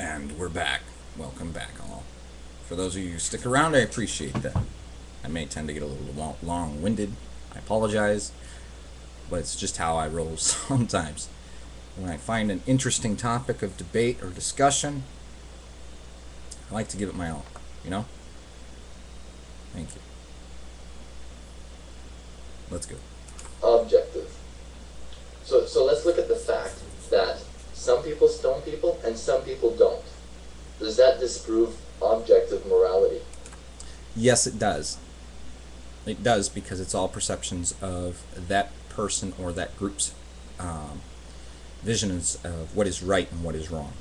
And we're back. Welcome back, all. For those of you who stick around, I appreciate that. I may tend to get a little long-winded. I apologize, but it's just how I roll sometimes. When I find an interesting topic of debate or discussion, I like to give it my all. You know? Thank you. Let's go. Objective. So let's look at the fact that some people stone people and some people don't. Does that disprove objective morality? Yes, it does. It does because it's all perceptions of that person or that group's visions of what is right and what is wrong.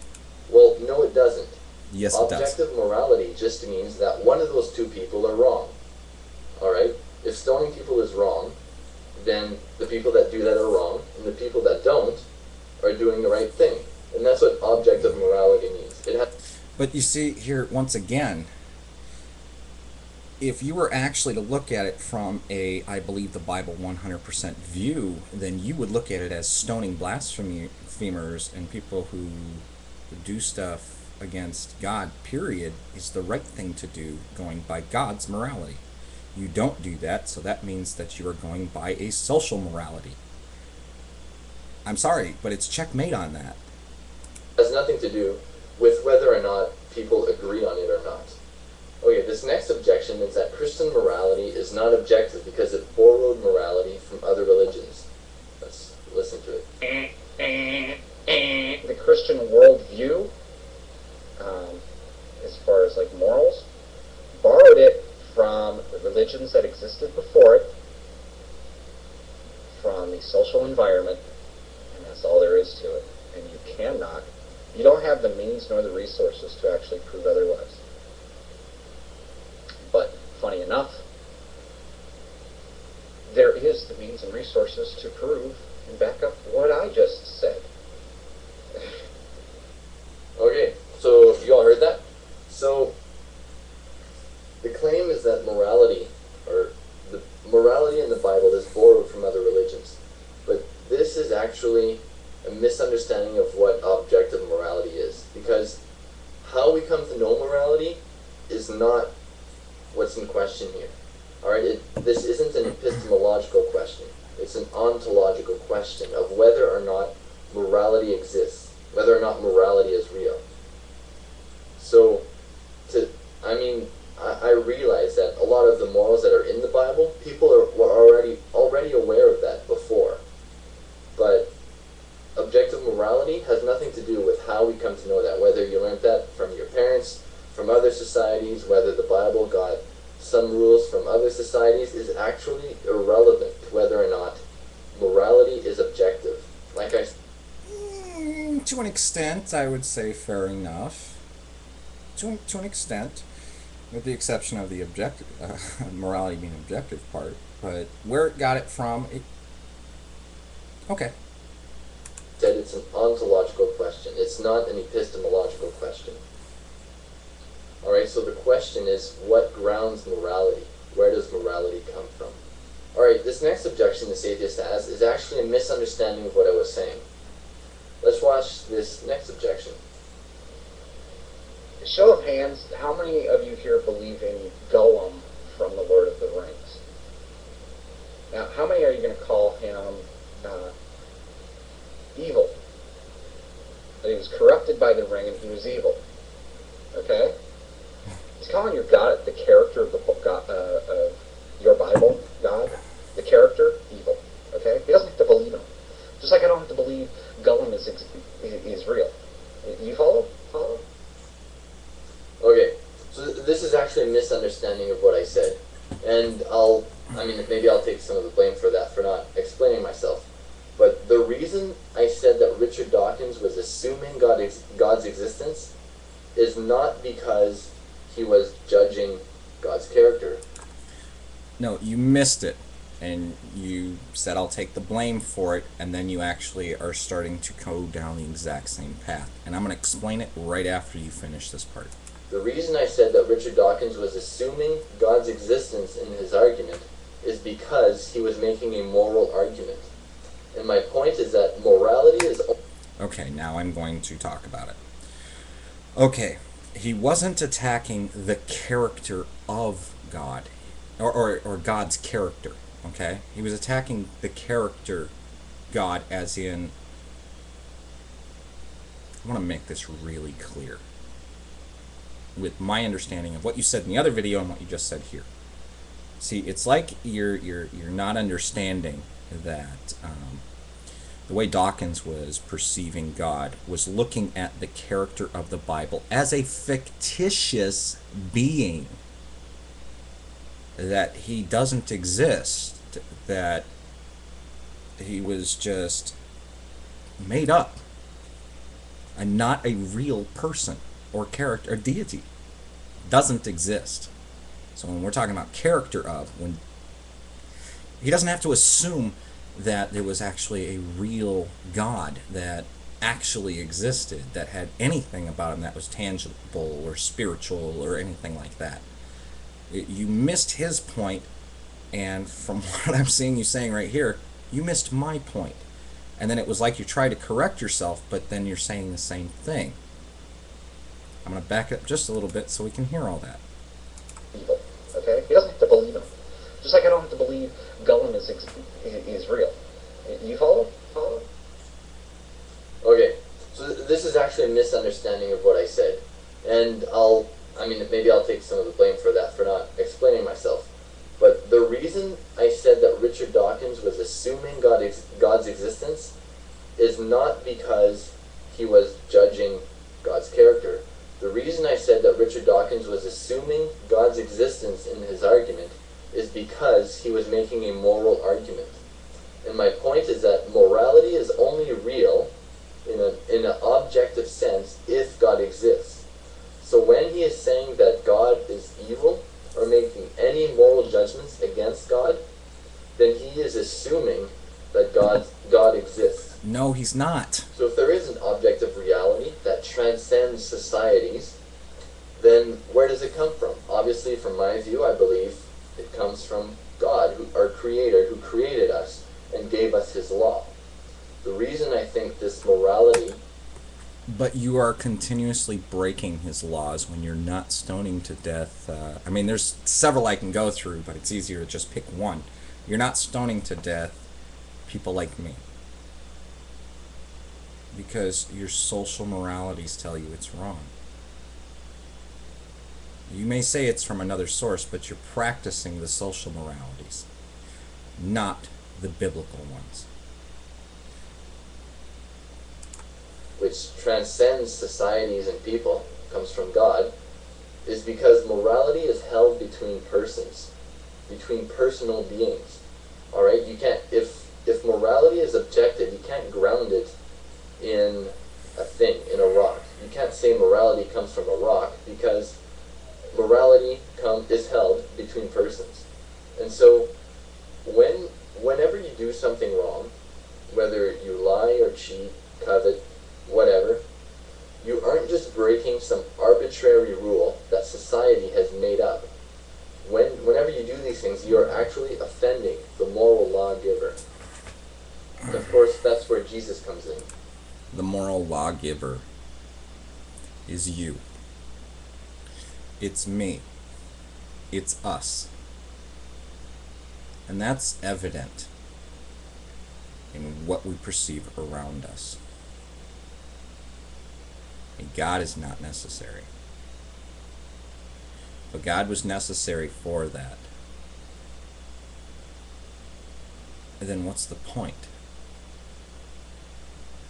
Well, no, it doesn't. Yes, it does. Objective morality just means that one of those two people are wrong. Alright? If stoning people is wrong, then the people that do that are wrong, and the people that don't are doing the right thing. And that's what objective morality means. But you see here, once again, if you were actually to look at it from a, I believe the Bible 100% view, then you would look at it as stoning blasphemers and people who do stuff against God, period, is the right thing to do, going by God's morality. You don't do that, so that means that you are going by a social morality. I'm sorry, but it's checkmate on that. It has nothing to do with whether or not people agree on it or not. Okay, this next objection is that Christian morality is not objective because it borrowed morality from other religions. Let's listen to it. The Christian worldview, as far as like morals, borrowed it from the religions that existed before it, from the social environment, and that's all there is to it. And you don't have the means nor the resources to actually prove otherwise. But, funny enough, there is the means and resources to prove and back up what I just said. Okay, so you all heard that? So, the claim is that morality in the Bible is borrowed from other religions. But this is actually a misunderstanding of what objective morality is. Because how we come to know morality is not what's in question here. Alright, this isn't an epistemological question. It's an ontological question of whether or not morality exists, whether or not morality is real. So, I realize that a lot of the morals that are in the Bible, people were already aware of that before. But objective morality has nothing to do with how we come to know that, whether you learned that from your parents, from other societies, whether the Bible got some rules from other societies, is actually irrelevant to whether or not morality is objective. Like I To an extent, I would say fair enough. To an extent, with the exception of the objective morality being objective part, but where it got it from, okay. said it's an ontological question. It's not an epistemological question. Alright, so the question is, what grounds morality? Where does morality come from? Alright, this next objection this atheist has is actually a misunderstanding of what I was saying. Let's watch this next objection. Show of hands, how many of you here believe in Gollum from The Lord of the Rings? Now, how many are you going to call him evil? That he was corrupted by the ring and he was evil. Okay? He's calling your God, the character of the book, of your Bible, God, the character, evil. Okay? He doesn't have to believe him. Just like I don't have to believe Gollum is real. You follow? Follow? Okay, so this is actually a misunderstanding of what I said. And maybe I'll take some of the blame for that, for not explaining myself. But the reason I said that Richard Dawkins was assuming God's existence is not because he was judging God's character. No, you missed it. And you said I'll take the blame for it, and then you actually are starting to go down the exact same path. And I'm going to explain it right after you finish this part. The reason I said that Richard Dawkins was assuming God's existence in his argument is because he was making a moral argument. And my point is that morality is... Okay, now I'm going to talk about it. Okay, he wasn't attacking the character of God, or God's character. Okay, he was attacking the character God, as in, I want to make this really clear with my understanding of what you said in the other video and what you just said here. See, it's like you're not understanding that the way Dawkins was perceiving God was looking at the character of the Bible as a fictitious being, that he doesn't exist, that he was just made up and not a real person or character or deity. Doesn't exist. So when we're talking about character of, when he doesn't have to assume that there was actually a real God that actually existed, that had anything about him that was tangible or spiritual or anything like that. You missed his point, and from what I'm seeing you saying right here, you missed my point. And then it was like you tried to correct yourself, but then you're saying the same thing. I'm going to back up just a little bit so we can hear all that. Evil. Okay? He doesn't have to believe him. Just like I don't have to believe Gollum is real. You follow? Follow? Okay, so this is actually a misunderstanding of what I said. And maybe I'll take some of the blame for that, for not explaining myself. But the reason I said that Richard Dawkins was assuming God's existence is not because he was judging God's character. The reason I said that Richard Dawkins was assuming God's existence in his argument is because he was making a moral argument. And my point is that morality is only real in an objective sense if God exists. So when he is saying that God is evil, or making any moral judgments against God, then he is assuming that God exists. No, he's not. So if there is an objective reality that transcends societies, then where does it come from? Obviously, from my view, I believe it comes from God, our Creator, who created us and gave us his law. The reason I think this morality... But you are continuously breaking his laws when you're not stoning to death. There's several I can go through, but it's easier to just pick one. You're not stoning to death people like me, because your social moralities tell you it's wrong. You may say it's from another source, but you're practicing the social moralities, not the biblical ones. Which transcends societies and people, comes from God, is because morality is held between persons, between personal beings. Alright? You can't, if morality is objective, you can't ground it in a thing, in a rock. You can't say morality comes from a rock, because morality is held between persons. And so, whenever you do something wrong, whether you lie or cheat, covet, whatever, you aren't just breaking some arbitrary rule that society has made up. Whenever you do these things, you are actually offending the moral lawgiver. And of course, that's where Jesus comes in. The moral lawgiver is you. It's me. It's us. And that's evident in what we perceive around us. And God is not necessary. But God was necessary for that. And then what's the point?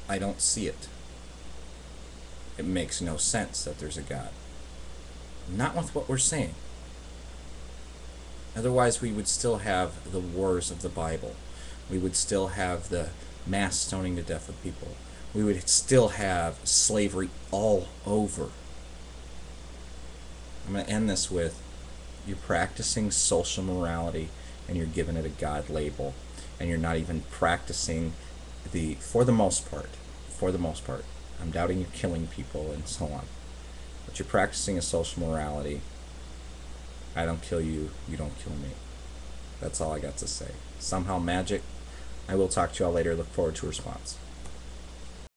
I don't see it. It makes no sense that there's a God. Not with what we're saying. Otherwise, we would still have the wars of the Bible. We would still have the mass stoning to death of people. We would still have slavery all over. I'm going to end this with, you're practicing social morality and you're giving it a God label, and you're not even practicing for the most part, I'm doubting you're killing people and so on, but you're practicing a social morality. I don't kill you, you don't kill me. That's all I got to say. Somehowmagic. I will talk to y'all later. Look forward to a response.